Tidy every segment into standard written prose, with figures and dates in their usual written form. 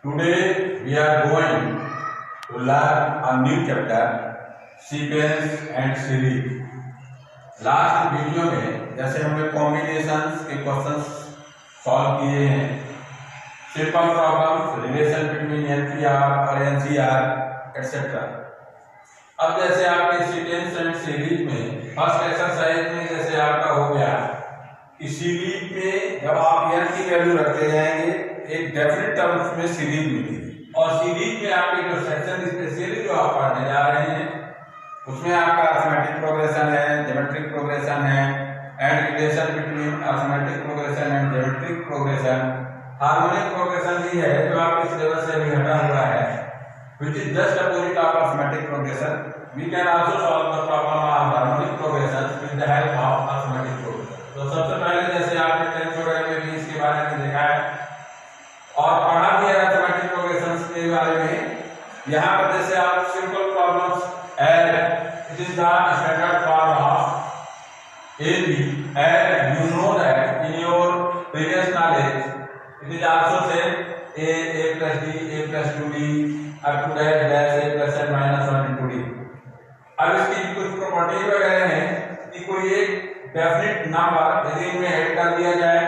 Today we are going to learn a new chapter, sequence and series. Last video में जैसे हमने combinations के questions solve किए हैं, simple problems, relation between NCR और NCR etcetera. अब जैसे आपके सीक्वेंस एंड सीरीज में फर्स्ट एक्सरसाइज में जैसे आपका हो गया कि सीरीज में जब आप एन की वैल्यू रखते जाएंगे एक डेफिनेट टर्म्स में सीरीज मिलेगी, और सीरीज में आपके जो सेक्शन स्पेशली जो आप पढ़ने जा रहे हैं उसमें आपका अरिथमेटिक प्रोग्रेशन है, ज्योमेट्रिक प्रोग्रेशन है, and relation between arithmetic progression and geometric progression, harmonic progression भी है जो आपके सिलेबस से भी हटा हुआ है, which is just opposite of arithmetic progression. We can also solve the problem of harmonic progression with the help of arithmetic progression. तो सबसे पहले जैसे आपने टेंथ वगैरह में भी इसके बारे में देखा है और पढ़ा भी है arithmetic progressions के बारे में। यहाँ पर जैसे आप simple problems it is the standard form of AB, and you know that in your previous knowledge it is also said a plus d, a plus 2d up to dash dash a plus n minus 1 into d। अब इसकी कुछ property वगैरह हैं कि कोई एक definite number यदि इनमें ऐड कर दिया जाए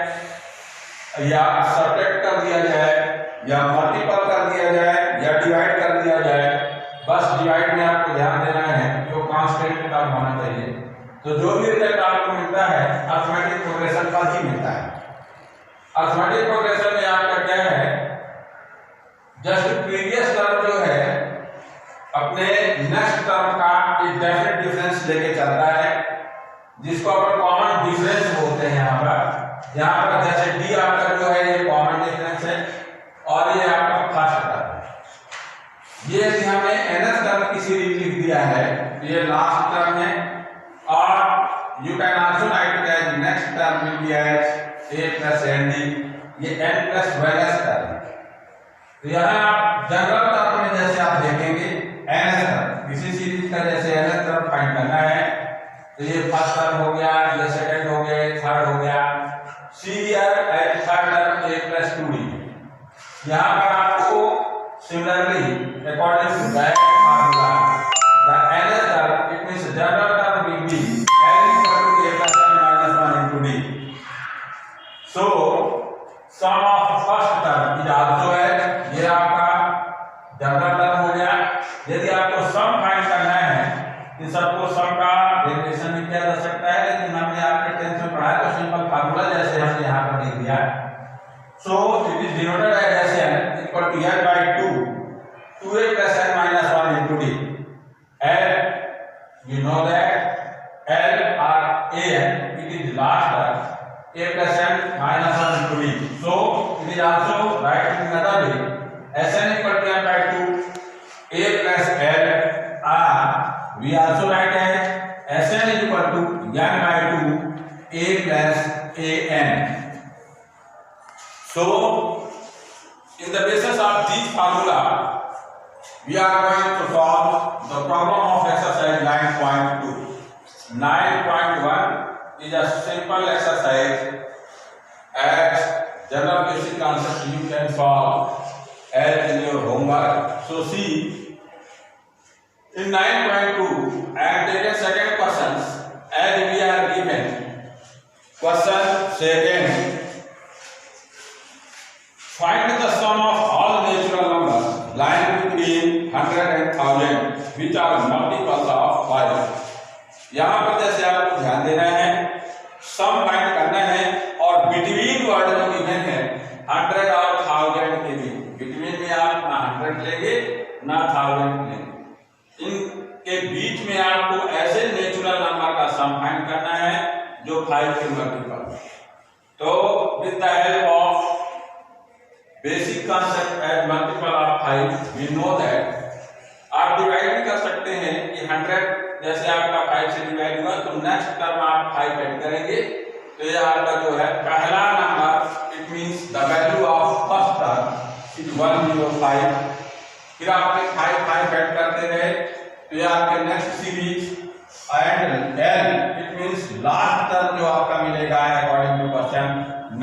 या सब्ट्रैक्ट कर दिया जाए या मल्टीपल कर दिया जाए या डिवाइड कर दिया जाए, बस डिवाइड में आपको ध्यान देना है जो कांस्टेंट टर्म होना चाहिए। तो जो भी रिजल्ट आपको मिलता है अरिथमेटिक प्रोग्रेशन पर ही मिलता है। अरिथमेटिक प्रोग्रेशन में आपका क्या है, जस्ट प्रीवियस टर्म जो है अपने नेक्स्ट टर्म का एक डेफिनेट डिफरेंस लेके चलता है, जिसको अपन कॉमन डिफरेंस बोलते हैं। यहाँ पर जैसे डी आपका जो है ये कॉमन डिफरेंस है और ये आपका फर्स्ट टर्म है। ये यदि हमने एनएस टर्म की सीरीज लिख दिया है तो ये लास्ट टर्म है, और you can also write it as next term will be as A plus N D, ये एन प्लस वेरियस टर्म है। तो यहाँ आप जनरल टर्म में जैसे आप देखेंगे एनएस टर्म, किसी सीरीज का जैसे एनएस टर्म फाइंड करना है तो ये फर्स्ट टर्म हो गया, ये सेकंड हो गया, थर्ड हो गया, see here eight third term A plus 2d। यहाँ पर आपको similarly according to that formula the nth term, it means general term will be n equal to a plus n minus 1 into d। so sum of first term is also as, ये आपका general term हो गया। यदि आपको sum find करना है इन सबको सम का डेरिवेशन भी किया जा सकता है, लेकिन हमने आपके टेंथ में पढ़ा है तो सिंपल फार्मूला जैसे हमने यहाँ पर लिख दिया। so it is denoted as n equal to n by 2a plus n minus 1 into d, and you know that L or an it is last term a plus n minus 1 into d, so it is also write in another way Sn equal to n by 2 a plus l, or we also write as Sn is equal to n by 2 a plus an। so in the basis of this formula we are going to solve the problem of exercise 9.2. 9.1 is a simple exercise as general basic concept you can solve as in your homework। so see in 9.2 I have taken second questions as we are given question second, find the sum of all natural numbers lying between 100 and 1000 which are multiples of 5। यहाँ पर जैसे आपको ध्यान देना है, sum find करना है और बिटवीन वर्ड जो गिवन है 100 और 1000 के बीच, बिटवीन में आप ना 100 लेंगे ना 1000 लेंगे, इनके बीच में आपको ऐसे नेचुरल नंबर का सम फाइंड करना है जो 5 के मल्टीपल। तो with the help of basic concept as multiple of 5 we know that आप डिवाइड भी कर सकते हैं कि 100 जैसे आपका 5 से डिवाइड हुआ तो नेक्स्ट टर्म आप 5 ऐड करेंगे तो ये आपका जो है पहला number, it means the value of first term is 105। फिर आपने 5 ऐड करते गए तो ये आपके next series and L, it means last term जो आपका मिलेगा according to question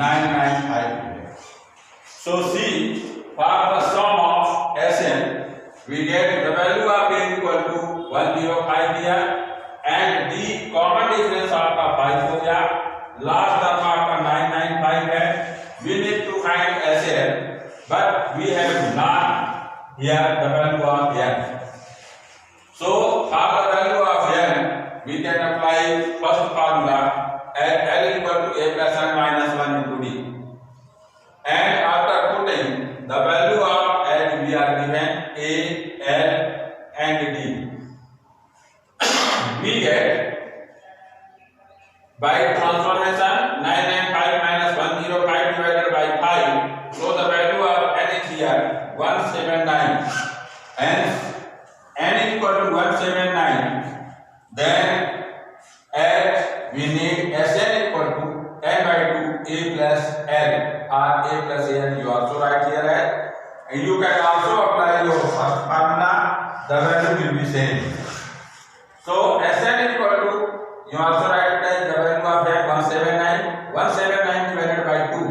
995। so see for the sum of Sn, we get the value of n equal to 105 here, and d common difference आपका 5 हो गया, last term आपका 995 है. We need to find Sn, but we have not here the value of n. So for the value of n, we can apply first formula as L equal to a plus n minus 1 into d. And after putting the value of L, we are given a, L and d. We get by transformation 995 minus 105 divided by 5. So the value of n is here 179. Hence n is equal to 179. Then as we need Sn equal to n by 2 a plus l, or a plus n you also write here. And you can also apply your first formula, the value will be same. So Sn equal to, you also write as the value of n 179, 179 divided by 2,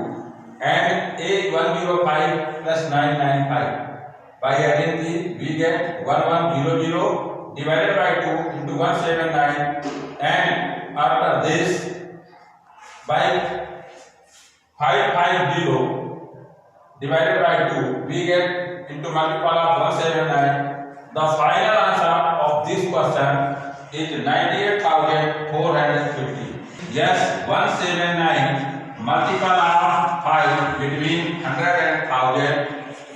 and a 105 plus 995. By adding these, we get 1100 divided by 2 into 179, and after this by 550 divided by 2, we get into multiple of 179. The final answer of this question is 98,450. Yes, 179 multiple of 5 between 100 and 1000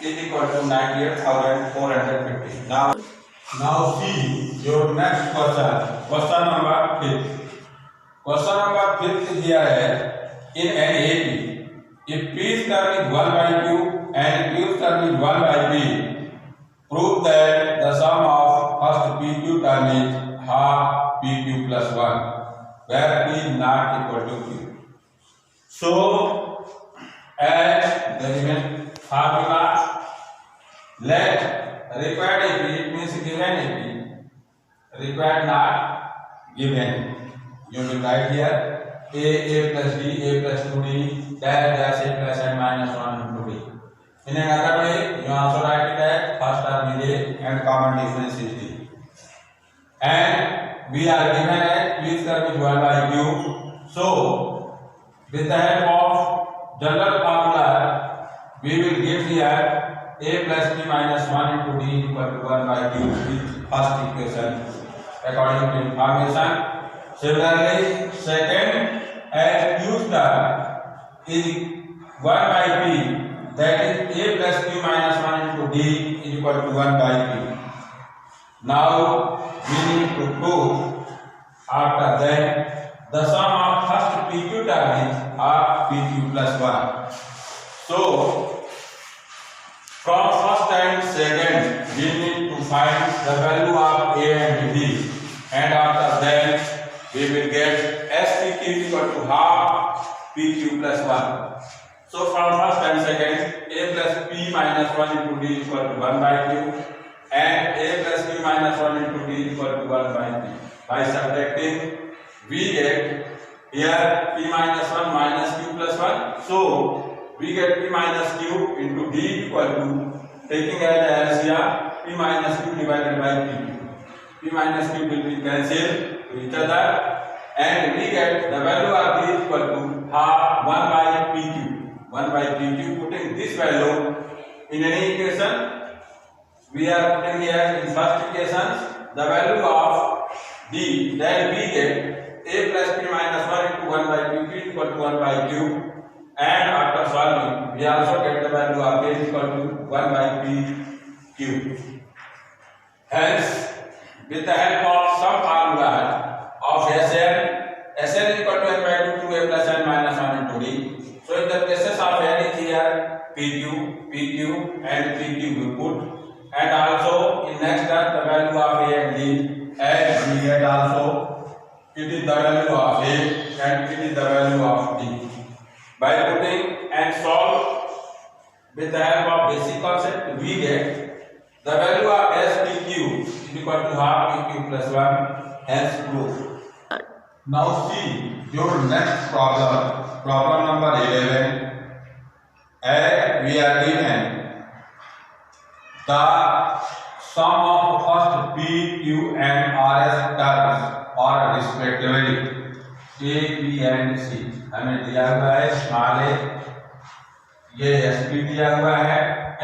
is equal to 98,450. Now see your next question. Question number 5th. Question number 5th here is in an AP, if P's term is 1 by Q and Q's term is 1 by P, prove that the sum of first PQ term is half PQ plus 1, where P is not equal to Q. So, as the given formula, let required AP, it means given AP, required not given. You will write here a plus d, a plus 2d, dash a plus n minus 1 into d. In another way, you also write it as first term is a and common difference is d. And we are given as Q's term is 1 by Q. So, with the help of general formula, we will get here a plus b minus 1 into d equal to 1 by Q is first equation according to information. Similarly, second, as Q's term is 1 by P, that is a plus Q minus 1 into d is equal to 1 by P. Now we need to prove after that the sum of first PQ term is half PQ plus 1. So from first and second we need to find the value of A and D, and after that we will get SPQ equal to half PQ plus 1. So from first and second, A plus P minus 1 into D equal to 1 by Q, and A plus P minus 1 into D equal to 1 by P. By subtracting, we get here P minus 1 minus Q plus 1. So we get P minus Q into D equal to, taking as LCM, P minus Q divided by PQ. P minus Q will be cancelled to each other, and we get the value of D equal to half 1 by PQ. 1 by PQ, putting this value in any equation, we are putting here in first equation the value of D, then we get A plus P minus 1 into 1 by PQ equal to 1 by Q, and after solving we also get the value of A equal to 1 by PQ. Hence, with the help of some formula of Sn equal to n by 2 a plus n minus 1 into d. So in the cases of n is here PQ, PQ and PQ we put, and also in next term the value of A and D, and we get also it is the value of A and it is the value of D. By putting and solve with the help of basic concept, we get the value of SPQ is equal to half PQ plus 1, hence proof. Now see your next problem, problem number 11. As we are given the sum of first P, Q and RS terms और respectively A, B and C हमें दिया हुआ है small a, ये SP दिया हुआ है,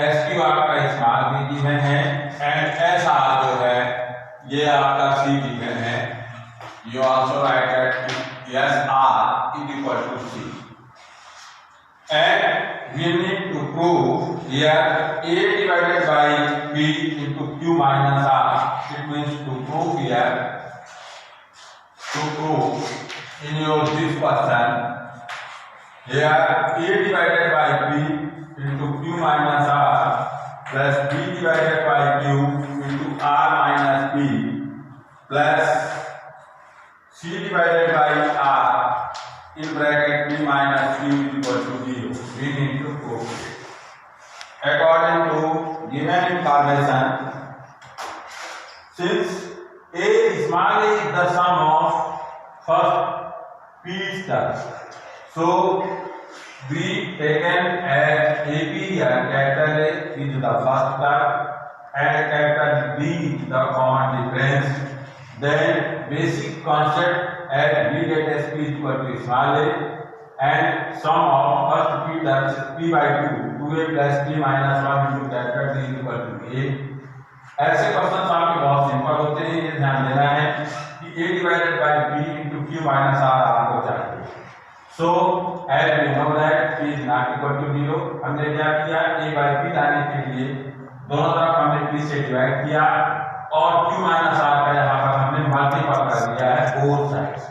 SQ आपका स्मॉल b गिवन है एंड SR जो है ये आपका C गिवन है. You also write that SR is equal to C. And we need to prove here A divided by B into Q minus R. It means to prove here, to prove in your this question here A divided by B into Q minus R plus B divided by Q into R minus B plus C divided by R in bracket B minus Q equal to 0. We need to prove it. According to given information, since A small a is the sum of first P terms, so we taken as AP here capital A is the first term and capital B the common difference. Then basic concept as B get SP is equal to small a and sum of first P terms is P by 2, 2A plus P minus 1 into capital D is equal to A. ऐसे question आपके बहुत simple होते हैं, ये ध्यान देना है कि A divided by B into Q minus R आपको चाहिए. So as we know that P is not equal to 0, हमने क्या किया A by P लाने के लिए दोनों तरफ हमने P से डिवाइड किया और Q minus R का यहाँ पर हमने मल्टीपल कर दिया है बोथ साइड्स.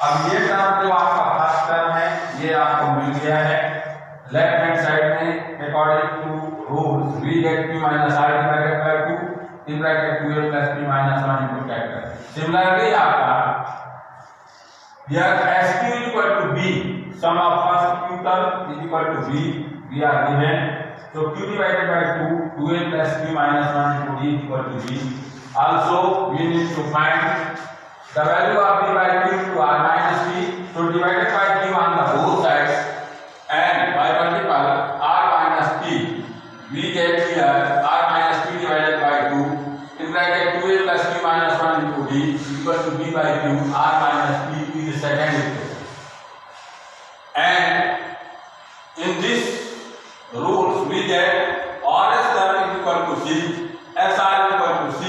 अब ये टर्म जो आपका फर्स्ट टर्म है ये आपको मिल गया है लेफ्ट हैंड साइड में. According to rules we get Q minus R divided by 2 in bracket 2A plus P minus 1 into capital. Similarly आपका here SQ is equal to B, sum of first Q term is equal to B, we are given. So Q divided by 2, 2A plus Q minus 1 into D is equal to B. Also we need to find the value of B by Q into R minus P. So divided by Q on the both sides and by multiple R minus P, we get here R minus P divided by 2 in bracket 2A plus Q minus 1 into D equal to B by Q R minus P is the second equation. And in this rules we get RS term is equal to C, SR is equal to C,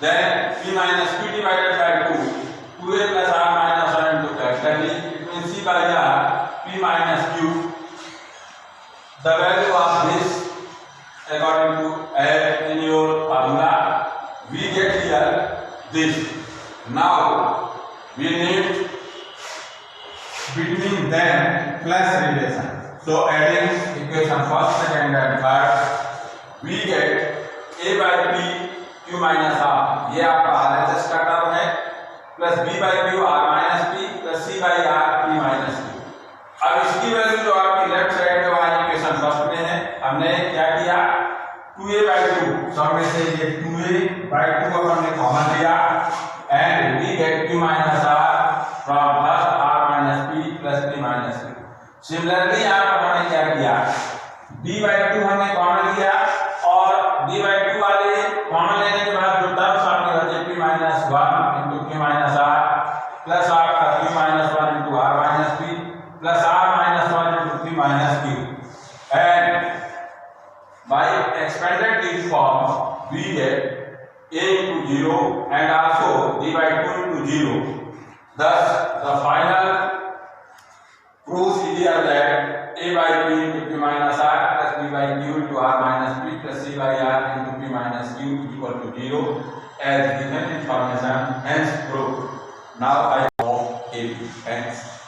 then P minus Q divided by 2, 2A plus R minus 1 into capital D, it means C by R, P minus Q. The value of this according to in your formula we get here this. Now we need between them plus relation. So adding equation first, second and third, we get A by P Q minus R, ये आपका RHS का term है, plus B by Q R minus P plus C by R P minus Q. अब इसकी value जो आपकी left side में वाली इक्वेशन फर्स्ट में है, हमने क्या किया 2A by 2, सब में से ये 2A by 2 को हमने कॉमन लिया and we get Q minus R from first R minus P plus P minus Q. Similarly यहाँ पर हमने क्या किया B by 2 हमने कॉमन लिया और B by 2 वाले कॉमन लेने के बाद जो टर्म्स आपके बचे P minus 1 into Q minus R plus आपका P minus 1 into R minus P plus R minus 1 into P minus Q. And by expanded this form we get A into 0 and also D by 2 into 0. Thus the final proves here that A by P into P minus R plus B by Q into R minus P plus C by R into P minus Q equal to 0 as given information hence proved. Now I know AP. Thanks.